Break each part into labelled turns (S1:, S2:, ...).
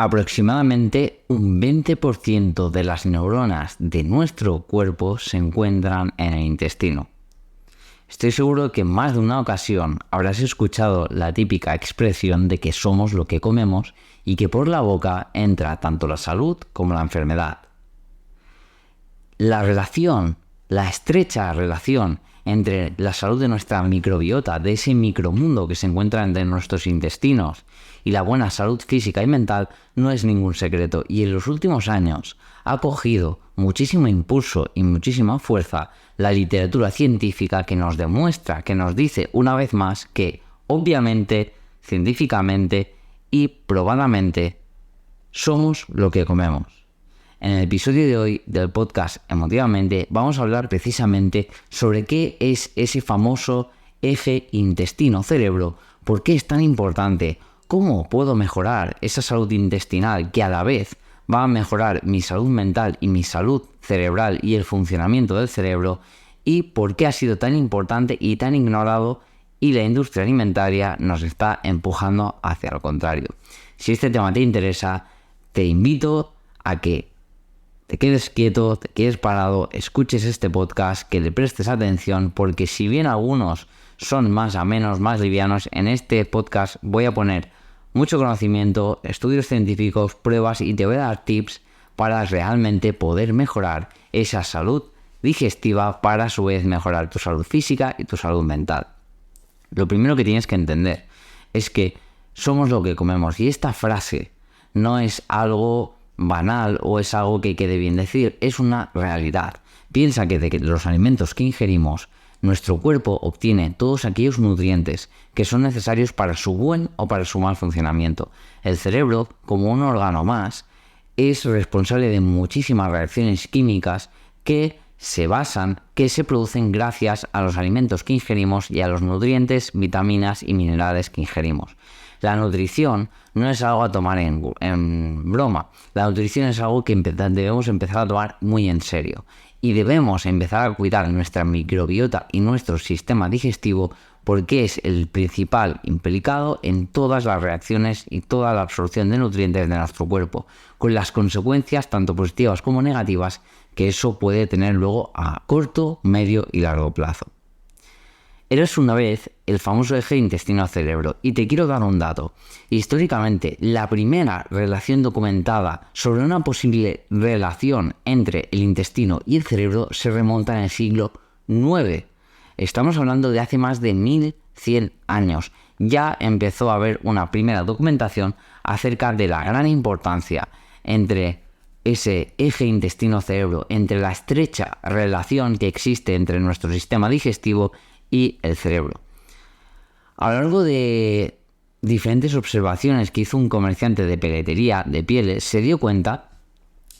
S1: Aproximadamente un 20% de las neuronas de nuestro cuerpo se encuentran en el intestino. Estoy seguro que en más de una ocasión habrás escuchado la típica expresión de que somos lo que comemos y que por la boca entra tanto la salud como la enfermedad. La estrecha relación entre la salud de nuestra microbiota, de ese micromundo que se encuentra entre nuestros intestinos, y la buena salud física y mental no es ningún secreto, y en los últimos años ha cogido muchísimo impulso y muchísima fuerza la literatura científica que nos demuestra, que nos dice una vez más que obviamente, científicamente y probadamente somos lo que comemos. En el episodio de hoy del podcast Emotivamente vamos a hablar precisamente sobre qué es ese famoso eje intestino-cerebro, por qué es tan importante, cómo puedo mejorar esa salud intestinal que a la vez va a mejorar mi salud mental y mi salud cerebral y el funcionamiento del cerebro, y por qué ha sido tan importante y tan ignorado y la industria alimentaria nos está empujando hacia lo contrario. Si este tema te interesa, te invito a que te quedes quieto, te quedes parado, escuches este podcast, que le prestes atención, porque si bien algunos son más amenos, más livianos, en este podcast voy a poner mucho conocimiento, estudios científicos, pruebas y te voy a dar tips para realmente poder mejorar esa salud digestiva para a su vez mejorar tu salud física y tu salud mental. Lo primero que tienes que entender es que somos lo que comemos, y esta frase no es algo banal o es algo que quede bien decir, es una realidad. Piensa que de los alimentos que ingerimos, nuestro cuerpo obtiene todos aquellos nutrientes que son necesarios para su buen o para su mal funcionamiento. El cerebro, como un órgano más, es responsable de muchísimas reacciones químicas que se producen gracias a los alimentos que ingerimos y a los nutrientes, vitaminas y minerales que ingerimos. La nutrición no es algo a tomar en broma. La nutrición es algo que debemos empezar a tomar muy en serio. Y debemos empezar a cuidar nuestra microbiota y nuestro sistema digestivo, porque es el principal implicado en todas las reacciones y toda la absorción de nutrientes de nuestro cuerpo, con las consecuencias tanto positivas como negativas que eso puede tener luego a corto, medio y largo plazo. Eres una vez el famoso eje intestino-cerebro, y te quiero dar un dato. Históricamente, la primera relación documentada sobre una posible relación entre el intestino y el cerebro se remonta en el siglo IX. Estamos hablando de hace más de 1100 años. Ya empezó a haber una primera documentación acerca de la gran importancia entre ese eje intestino-cerebro, entre la estrecha relación que existe entre nuestro sistema digestivo y el cerebro. A lo largo de diferentes observaciones que hizo un comerciante de peletería de pieles, se dio cuenta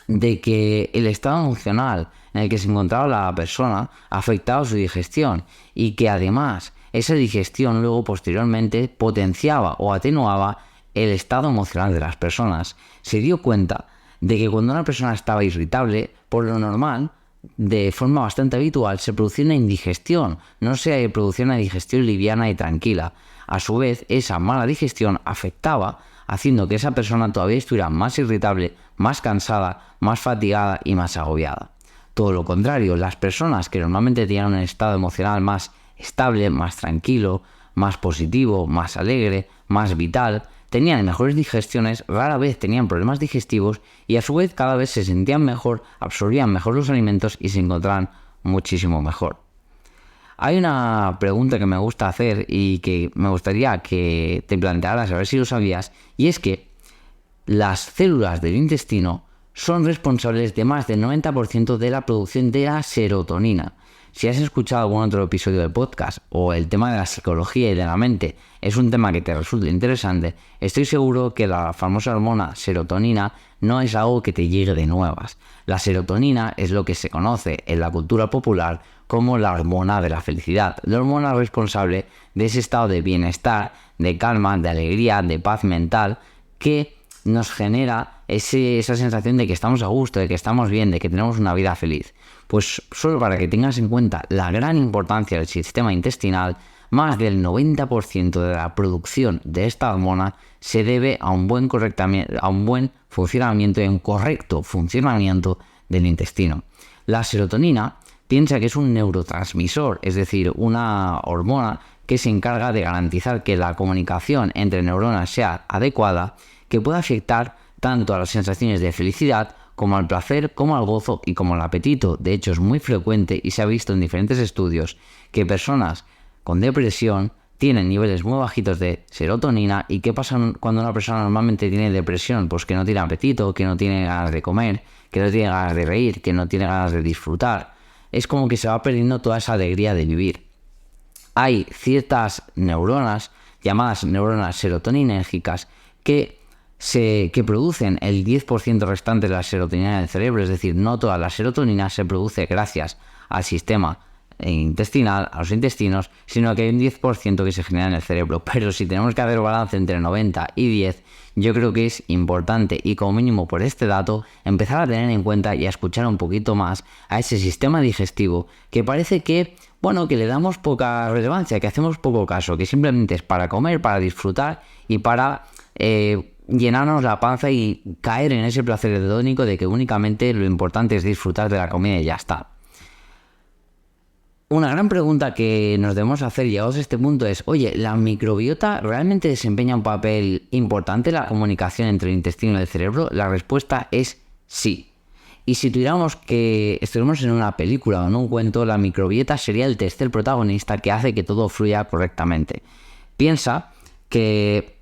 S1: de que el estado emocional en el que se encontraba la persona afectaba su digestión, y que además esa digestión luego posteriormente potenciaba o atenuaba el estado emocional de las personas. Se dio cuenta de que cuando una persona estaba irritable, por lo normal, de forma bastante habitual, se producía una indigestión, no se producía una digestión liviana y tranquila. A su vez, esa mala digestión afectaba, haciendo que esa persona todavía estuviera más irritable, más cansada, más fatigada y más agobiada. Todo lo contrario, las personas que normalmente tenían un estado emocional más estable, más tranquilo, más positivo, más alegre, más vital, tenían mejores digestiones, rara vez tenían problemas digestivos, y a su vez cada vez se sentían mejor, absorbían mejor los alimentos y se encontraban muchísimo mejor. Hay una pregunta que me gusta hacer y que me gustaría que te plantearas a ver si lo sabías, y es que las células del intestino son responsables de más del 90% de la producción de la serotonina. Si has escuchado algún otro episodio del podcast, o el tema de la psicología y de la mente es un tema que te resulte interesante, estoy seguro que la famosa hormona serotonina no es algo que te llegue de nuevas. La serotonina es lo que se conoce en la cultura popular como la hormona de la felicidad, la hormona responsable de ese estado de bienestar, de calma, de alegría, de paz mental, que nos genera esa sensación de que estamos a gusto, de que estamos bien, de que tenemos una vida feliz. Pues solo para que tengas en cuenta la gran importancia del sistema intestinal, Más del 90% de la producción de esta hormona se debe a un buen funcionamiento y un correcto funcionamiento del intestino. La serotonina piensa que es un neurotransmisor, es decir, una hormona que se encarga de garantizar que la comunicación entre neuronas sea adecuada, que pueda afectar tanto a las sensaciones de felicidad como al placer, como al gozo y como al apetito. De hecho, es muy frecuente y se ha visto en diferentes estudios que personas con depresión tienen niveles muy bajitos de serotonina. ¿Y qué pasa cuando una persona normalmente tiene depresión? Pues que no tiene apetito, que no tiene ganas de comer, que no tiene ganas de reír, que no tiene ganas de disfrutar. Es como que se va perdiendo toda esa alegría de vivir. Hay ciertas neuronas, llamadas neuronas serotoninérgicas, que producen el 10% restante de la serotonina del cerebro, es decir, no toda la serotonina se produce gracias al sistema intestinal, a los intestinos, sino que hay un 10% que se genera en el cerebro. Pero si tenemos que hacer balance entre 90 y 10, yo creo que es importante, y como mínimo por este dato, empezar a tener en cuenta y a escuchar un poquito más a ese sistema digestivo que parece que, que le damos poca relevancia, que hacemos poco caso, que simplemente es para comer, para disfrutar y para llenarnos la panza y caer en ese placer hedónico de que únicamente lo importante es disfrutar de la comida y ya está. Una gran pregunta que nos debemos hacer llegados a este punto es, oye, ¿la microbiota realmente desempeña un papel importante en la comunicación entre el intestino y el cerebro? La respuesta es sí. Y si tuviéramos que estuviéramos en una película o en un cuento, la microbiota sería el tercer protagonista que hace que todo fluya correctamente. Piensa que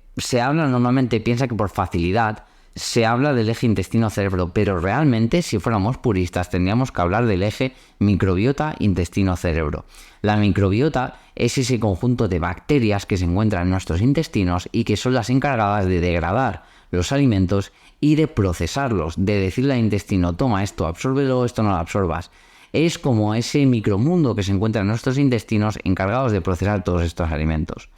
S1: por facilidad se habla del eje intestino-cerebro, pero realmente, si fuéramos puristas, tendríamos que hablar del eje microbiota-intestino-cerebro. La microbiota es ese conjunto de bacterias que se encuentran en nuestros intestinos y que son las encargadas de degradar los alimentos y de procesarlos, de decirle al intestino, toma esto, absórbelo, esto no lo absorbas. Es como ese micromundo que se encuentra en nuestros intestinos encargados de procesar todos estos alimentos.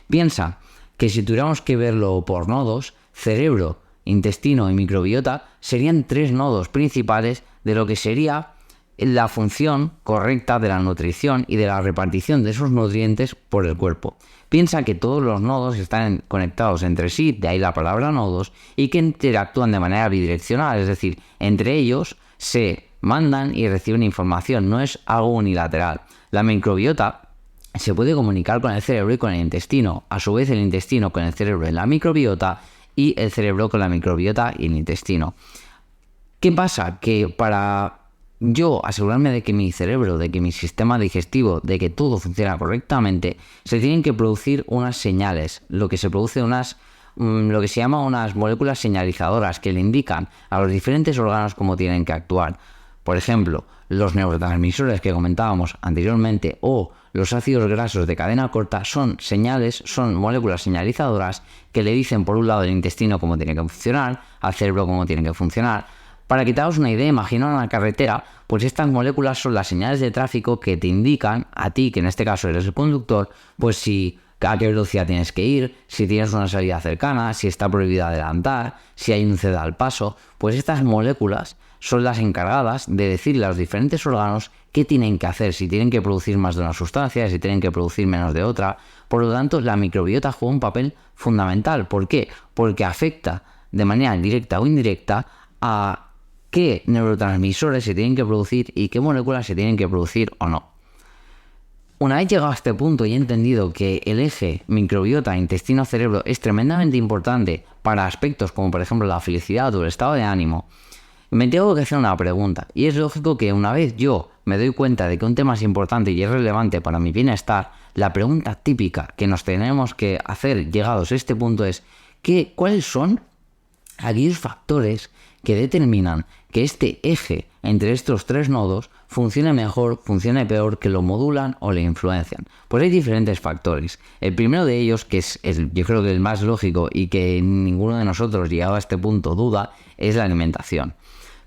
S1: Piensa que si tuviéramos que verlo por nodos, cerebro, intestino y microbiota serían 3 nodos principales de lo que sería la función correcta de la nutrición y de la repartición de esos nutrientes por el cuerpo. Piensa que todos los nodos están conectados entre sí, de ahí la palabra nodos, y que interactúan de manera bidireccional, es decir, entre ellos se mandan y reciben información, no es algo unilateral. La microbiota se puede comunicar con el cerebro y con el intestino, a su vez el intestino con el cerebro y la microbiota, y el cerebro con la microbiota y el intestino. ¿Qué pasa? Que para yo asegurarme de que mi cerebro, de que mi sistema digestivo, de que todo funciona correctamente, se tienen que producir unas señales, lo que se llama unas moléculas señalizadoras que le indican a los diferentes órganos cómo tienen que actuar. Por ejemplo, los neurotransmisores que comentábamos anteriormente o los ácidos grasos de cadena corta son moléculas señalizadoras que le dicen por un lado al intestino cómo tiene que funcionar, al cerebro cómo tiene que funcionar. Para que te hagas una idea, imagina una carretera, pues estas moléculas son las señales de tráfico que te indican a ti, que en este caso eres el conductor, pues a qué velocidad tienes que ir, si tienes una salida cercana, si está prohibido adelantar, si hay un ceda al paso. Pues estas moléculas son las encargadas de decirle a los diferentes órganos qué tienen que hacer, si tienen que producir más de una sustancia, si tienen que producir menos de otra. Por lo tanto, la microbiota juega un papel fundamental. ¿Por qué? Porque afecta de manera directa o indirecta a qué neurotransmisores se tienen que producir y qué moléculas se tienen que producir o no. Una vez llegado a este punto y he entendido que el eje microbiota intestino-cerebro es tremendamente importante para aspectos como por ejemplo la felicidad o el estado de ánimo, me tengo que hacer una pregunta, y es lógico que una vez yo me doy cuenta de que un tema es importante y es relevante para mi bienestar, la pregunta típica que nos tenemos que hacer llegados a este punto es ¿cuáles son aquellos factores que determinan que este eje entre estos 3 nodos funcione mejor, funcione peor, que lo modulan o le influencian? Pues hay diferentes factores. El primero de ellos, que es yo creo que el más lógico y que ninguno de nosotros llegado a este punto duda, es la alimentación.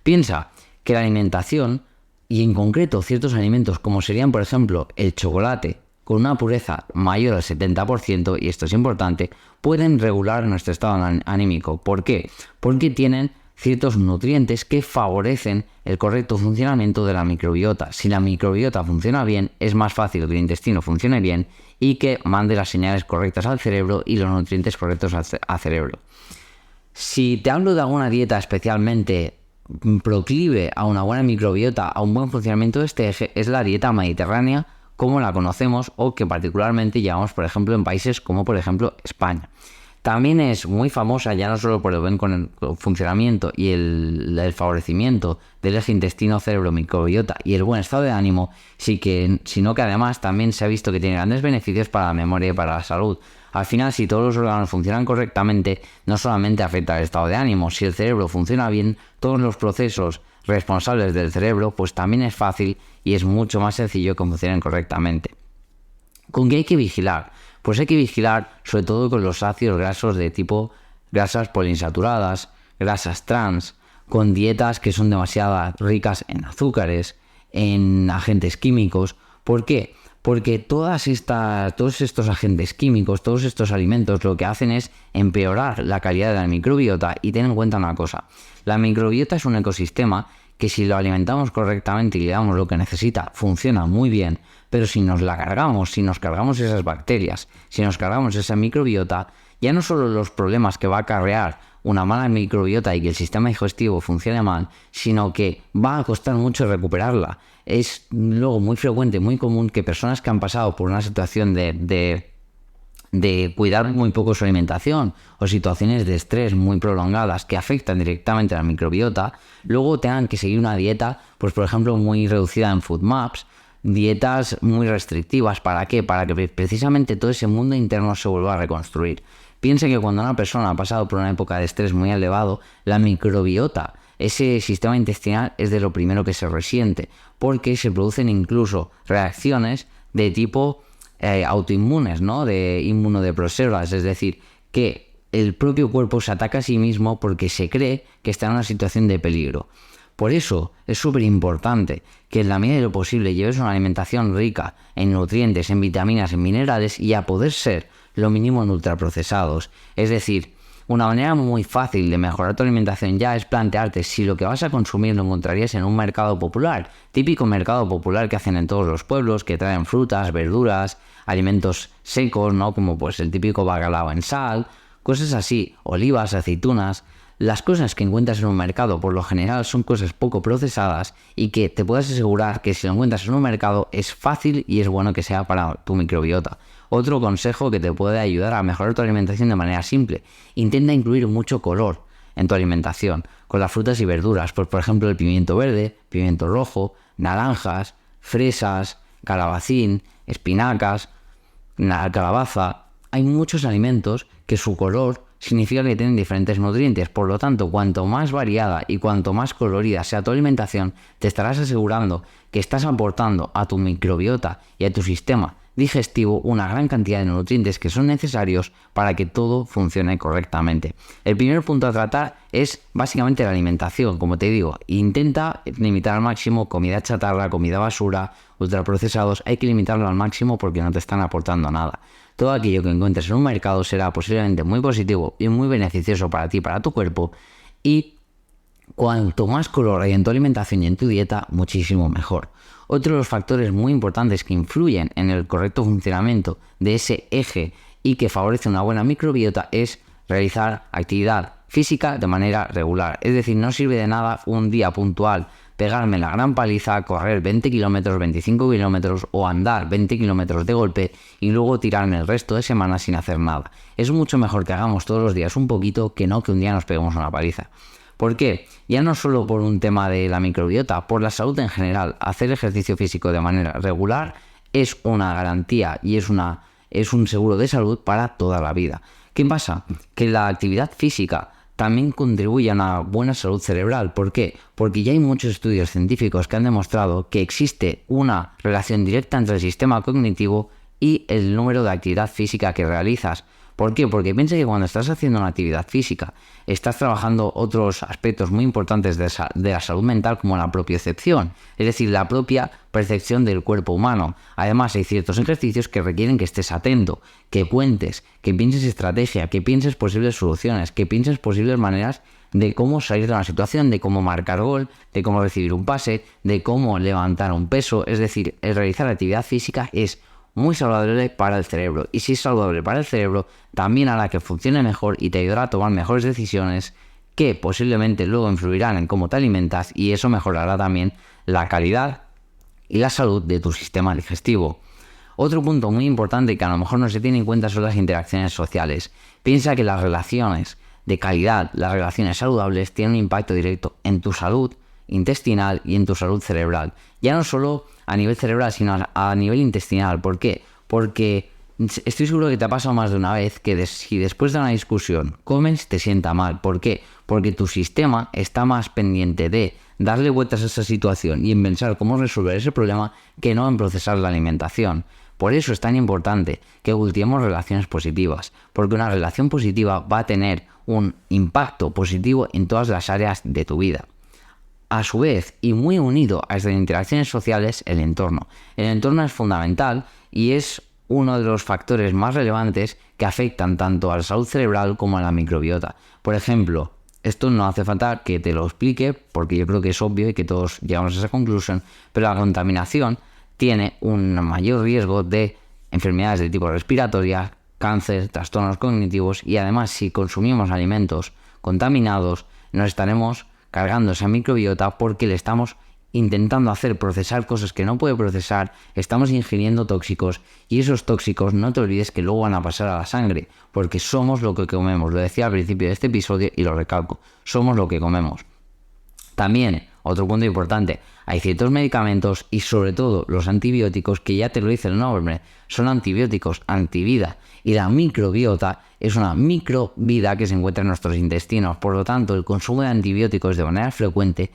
S1: Piensa que la alimentación, y en concreto ciertos alimentos como serían por ejemplo el chocolate, con una pureza mayor al 70%, y esto es importante, pueden regular nuestro estado anímico. ¿Por qué? Porque tienen ciertos nutrientes que favorecen el correcto funcionamiento de la microbiota. Si la microbiota funciona bien, es más fácil que el intestino funcione bien y que mande las señales correctas al cerebro y los nutrientes correctos al cerebro. Si te hablo de alguna dieta especialmente proclive a una buena microbiota, a un buen funcionamiento de este eje, es la dieta mediterránea como la conocemos o que particularmente llevamos, por ejemplo, en países como por ejemplo España. También es muy famosa ya no solo por el buen funcionamiento y el favorecimiento del eje intestino-cerebro-microbiota y el buen estado de ánimo, sino que además también se ha visto que tiene grandes beneficios para la memoria y para la salud. Al final, si todos los órganos funcionan correctamente, no solamente afecta al estado de ánimo, si el cerebro funciona bien, todos los procesos responsables del cerebro, pues también es fácil y es mucho más sencillo que funcionen correctamente. ¿Con qué hay que vigilar? Pues hay que vigilar sobre todo con los ácidos grasos de tipo grasas poliinsaturadas, grasas trans, con dietas que son demasiado ricas en azúcares, en agentes químicos. ¿Por qué? Porque todos estos agentes químicos, todos estos alimentos lo que hacen es empeorar la calidad de la microbiota. Y ten en cuenta una cosa, la microbiota es un ecosistema que si lo alimentamos correctamente y le damos lo que necesita, funciona muy bien, pero si nos cargamos esas bacterias, si nos cargamos esa microbiota, ya no solo los problemas que va a acarrear una mala microbiota y que el sistema digestivo funcione mal, sino que va a costar mucho recuperarla. Es luego muy frecuente, muy común que personas que han pasado por una situación de cuidar muy poco su alimentación o situaciones de estrés muy prolongadas que afectan directamente a la microbiota, luego tengan que seguir una dieta, pues por ejemplo muy reducida en FODMAPs, dietas muy restrictivas. ¿Para qué? Para que precisamente todo ese mundo interno se vuelva a reconstruir. Piense que cuando una persona ha pasado por una época de estrés muy elevado, la microbiota, ese sistema intestinal, es de lo primero que se resiente, porque se producen incluso reacciones de tipo autoinmunes, ¿no? De inmunodepresoras, es decir, que el propio cuerpo se ataca a sí mismo porque se cree que está en una situación de peligro. Por eso es súper importante que en la medida de lo posible lleves una alimentación rica en nutrientes, en vitaminas, en minerales y a poder ser lo mínimo en ultraprocesados. Es decir, una manera muy fácil de mejorar tu alimentación ya es plantearte si lo que vas a consumir lo encontrarías en un mercado popular, típico mercado popular que hacen en todos los pueblos, que traen frutas, verduras, alimentos secos, ¿no? Como pues el típico bacalao en sal, cosas así, olivas, aceitunas. Las cosas que encuentras en un mercado por lo general son cosas poco procesadas y que te puedes asegurar que si lo encuentras en un mercado es fácil y es bueno que sea para tu microbiota. Otro consejo que te puede ayudar a mejorar tu alimentación de manera simple: intenta incluir mucho color en tu alimentación con las frutas y verduras, pues por ejemplo el pimiento verde, pimiento rojo, naranjas, fresas, calabacín, espinacas, calabaza. Hay muchos alimentos que su color significa que tienen diferentes nutrientes. Por lo tanto, cuanto más variada y cuanto más colorida sea tu alimentación, te estarás asegurando que estás aportando a tu microbiota y a tu sistema digestivo una gran cantidad de nutrientes que son necesarios para que todo funcione correctamente. El primer punto a tratar es básicamente la alimentación. Como te digo, intenta limitar al máximo comida chatarra, comida basura, ultraprocesados. Hay que limitarlo al máximo porque no te están aportando nada. Todo aquello que encuentres en un mercado será posiblemente muy positivo y muy beneficioso para ti, para tu cuerpo, y cuanto más color hay en tu alimentación y en tu dieta, muchísimo mejor. Otro de los factores muy importantes que influyen en el correcto funcionamiento de ese eje y que favorece una buena microbiota es realizar actividad física de manera regular. Es decir, no sirve de nada un día puntual pegarme la gran paliza, correr 20 kilómetros, 25 kilómetros o andar 20 kilómetros de golpe y luego tirarme el resto de semana sin hacer nada. Es mucho mejor que hagamos todos los días un poquito que no que un día nos peguemos una paliza. ¿Por qué? Ya no solo por un tema de la microbiota, por la salud en general. Hacer ejercicio físico de manera regular es una garantía y es un seguro de salud para toda la vida. ¿Qué pasa? Que la actividad física también contribuye a una buena salud cerebral. ¿Por qué? Porque ya hay muchos estudios científicos que han demostrado que existe una relación directa entre el sistema cognitivo y el número de actividad física que realizas. ¿Por qué? Porque piensa que cuando estás haciendo una actividad física, estás trabajando otros aspectos muy importantes de la salud mental, como la propiocepción, es decir, la propia percepción del cuerpo humano. Además, hay ciertos ejercicios que requieren que estés atento, que cuentes, que pienses estrategia, que pienses posibles soluciones, que pienses posibles maneras de cómo salir de una situación, de cómo marcar gol, de cómo recibir un pase, de cómo levantar un peso. Es decir, el realizar actividad física es muy saludable para el cerebro, y si es saludable para el cerebro, también hará que funcione mejor y te ayudará a tomar mejores decisiones que posiblemente luego influirán en cómo te alimentas, y eso mejorará también la calidad y la salud de tu sistema digestivo. Otro punto muy importante que a lo mejor no se tiene en cuenta son las interacciones sociales. Piensa que las relaciones de calidad, las relaciones saludables, tienen un impacto directo en tu salud intestinal y en tu salud cerebral. Ya no solo a nivel cerebral, sino a nivel intestinal. ¿Por qué? Porque estoy seguro que te ha pasado más de una vez que si después de una discusión comes, te sienta mal. ¿Por qué? Porque tu sistema está más pendiente de darle vueltas a esa situación y en pensar cómo resolver ese problema que no en procesar la alimentación. Por eso es tan importante que cultivemos relaciones positivas, porque una relación positiva va a tener un impacto positivo en todas las áreas de tu vida. A su vez, y muy unido a estas interacciones sociales, el entorno. El entorno es fundamental y es uno de los factores más relevantes que afectan tanto a la salud cerebral como a la microbiota. Por ejemplo, esto no hace falta que te lo explique porque yo creo que es obvio y que todos llegamos a esa conclusión, pero la contaminación tiene un mayor riesgo de enfermedades de tipo respiratoria, cáncer, trastornos cognitivos, y además si consumimos alimentos contaminados nos estaremos cargando esa microbiota porque le estamos intentando hacer procesar cosas que no puede procesar, estamos ingiriendo tóxicos, y esos tóxicos no te olvides que luego van a pasar a la sangre, porque somos lo que comemos. Lo decía al principio de este episodio y lo recalco, somos lo que comemos. También, otro punto importante, hay ciertos medicamentos y sobre todo los antibióticos que ya te lo dice el nombre, son antibióticos antivida, y la microbiota es una microvida que se encuentra en nuestros intestinos. Por lo tanto, el consumo de antibióticos de manera frecuente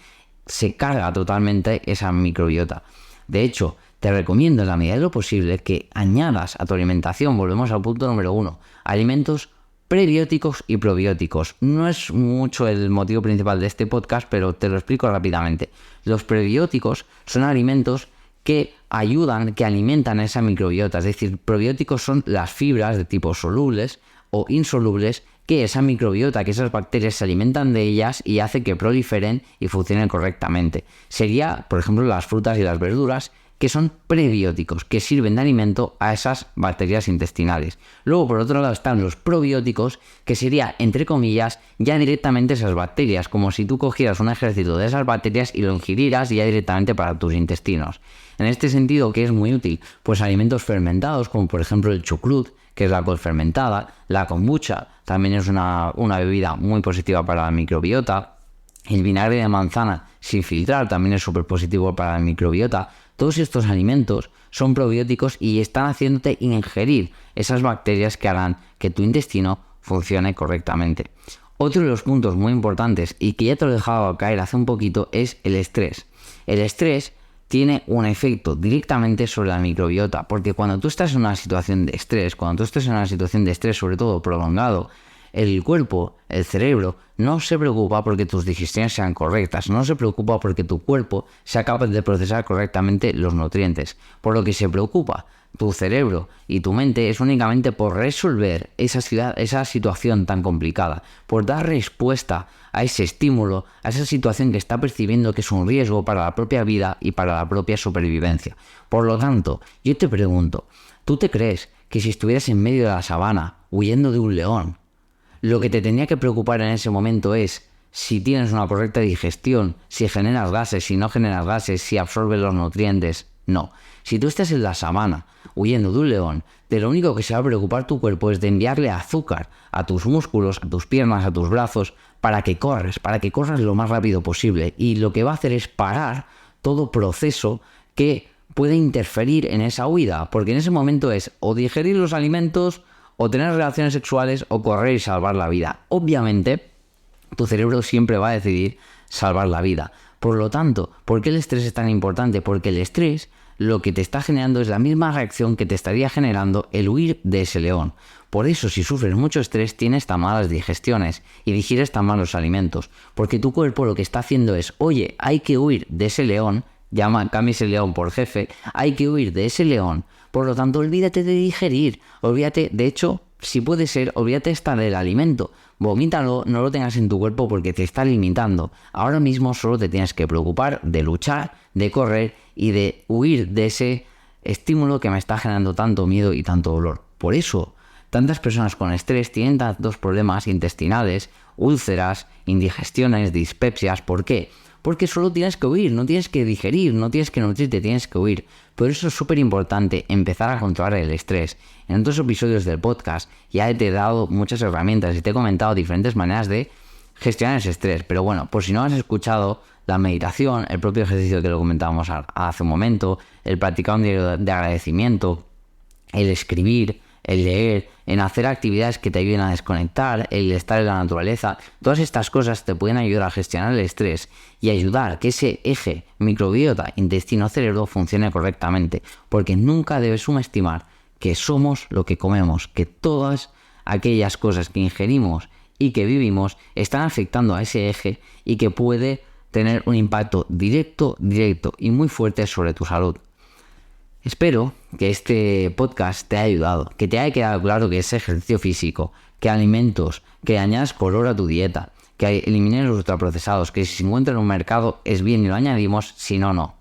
S1: se carga totalmente esa microbiota. De hecho, te recomiendo en la medida de lo posible que añadas a tu alimentación, volvemos al punto número 1, alimentos prebióticos y probióticos. No es mucho el motivo principal de este podcast, pero te lo explico rápidamente. Los prebióticos son alimentos que ayudan, que alimentan a esa microbiota. Es decir, probióticos son las fibras de tipo solubles o insolubles que esa microbiota, que esas bacterias se alimentan de ellas y hace que proliferen y funcionen correctamente. Sería, por ejemplo, las frutas y las verduras, que son prebióticos, que sirven de alimento a esas bacterias intestinales. Luego, por otro lado, están los probióticos, que sería, entre comillas, ya directamente esas bacterias, como si tú cogieras un ejército de esas bacterias y lo ingirieras ya directamente para tus intestinos. En este sentido, ¿qué es muy útil? Pues alimentos fermentados, como por ejemplo el chucrut, que es la col fermentada, la kombucha, también es una bebida muy positiva para la microbiota, el vinagre de manzana sin filtrar también es súper positivo para la microbiota. Todos estos alimentos son probióticos y están haciéndote ingerir esas bacterias que harán que tu intestino funcione correctamente. Otro de los puntos muy importantes y que ya te lo he dejado caer hace un poquito es el estrés. El estrés tiene un efecto directamente sobre la microbiota, porque cuando tú estás en una situación de estrés, sobre todo prolongado, el cuerpo, el cerebro, no se preocupa porque tus digestiones sean correctas, no se preocupa porque tu cuerpo sea capaz de procesar correctamente los nutrientes. Por lo que se preocupa tu cerebro y tu mente es únicamente por resolver esa situación tan complicada, por dar respuesta a ese estímulo, a esa situación que está percibiendo que es un riesgo para la propia vida y para la propia supervivencia. Por lo tanto, yo te pregunto, ¿tú te crees que si estuvieras en medio de la sabana huyendo de un león, lo que te tenía que preocupar en ese momento es si tienes una correcta digestión, si generas gases, si no generas gases, si absorbes los nutrientes? No. Si tú estás en la sabana huyendo de un león, de lo único que se va a preocupar tu cuerpo es de enviarle azúcar a tus músculos, a tus piernas, a tus brazos, para que corras lo más rápido posible. Y lo que va a hacer es parar todo proceso que puede interferir en esa huida, porque en ese momento es o digerir los alimentos, o tener relaciones sexuales, o correr y salvar la vida. Obviamente, tu cerebro siempre va a decidir salvar la vida. Por lo tanto, ¿por qué el estrés es tan importante? Porque el estrés lo que te está generando es la misma reacción que te estaría generando el huir de ese león. Por eso, si sufres mucho estrés, tienes tan malas digestiones y digieres tan malos alimentos, porque tu cuerpo lo que está haciendo es, oye, hay que huir de ese león, cambia ese león por jefe, hay que huir de ese león, por lo tanto, olvídate de digerir, olvídate, de hecho, si puede ser, olvídate hasta del alimento, vomítalo, no lo tengas en tu cuerpo porque te está limitando. Ahora mismo solo te tienes que preocupar de luchar, de correr y de huir de ese estímulo que me está generando tanto miedo y tanto dolor. Por eso, tantas personas con estrés tienen tantos problemas intestinales, úlceras, indigestiones, dispepsias. ¿Por qué? Porque solo tienes que huir, no tienes que digerir, no tienes que nutrirte, tienes que huir. Por eso es súper importante empezar a controlar el estrés. En otros episodios del podcast ya te he dado muchas herramientas y te he comentado diferentes maneras de gestionar ese estrés. Pero bueno, por si no has escuchado, la meditación, el propio ejercicio que lo comentábamos hace un momento, el practicar un diario de agradecimiento, el escribir, el leer, en hacer actividades que te ayuden a desconectar, el estar en la naturaleza, todas estas cosas te pueden ayudar a gestionar el estrés y ayudar a que ese eje microbiota intestino-cerebro funcione correctamente, porque nunca debes subestimar que somos lo que comemos, que todas aquellas cosas que ingerimos y que vivimos están afectando a ese eje y que puede tener un impacto directo y muy fuerte sobre tu salud. Espero que este podcast te haya ayudado, que te haya quedado claro que es ejercicio físico, que alimentos, que añadas color a tu dieta, que elimines los ultraprocesados, que si se encuentra en un mercado es bien y lo añadimos, si no, no.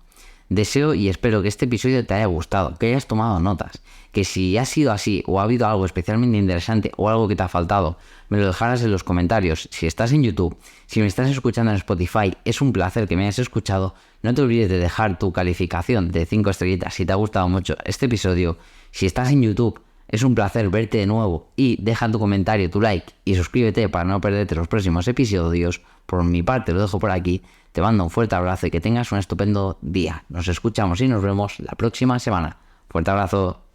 S1: Deseo y espero que este episodio te haya gustado, que hayas tomado notas, que si ha sido así o ha habido algo especialmente interesante o algo que te ha faltado, me lo dejaras en los comentarios. Si estás en YouTube, si me estás escuchando en Spotify, es un placer que me hayas escuchado. No te olvides de dejar tu calificación de 5 estrellitas si te ha gustado mucho este episodio. Si estás en YouTube, es un placer verte de nuevo y deja tu comentario, tu like y suscríbete para no perderte los próximos episodios. Por mi parte lo dejo por aquí. Te mando un fuerte abrazo y que tengas un estupendo día. Nos escuchamos y nos vemos la próxima semana. Fuerte abrazo.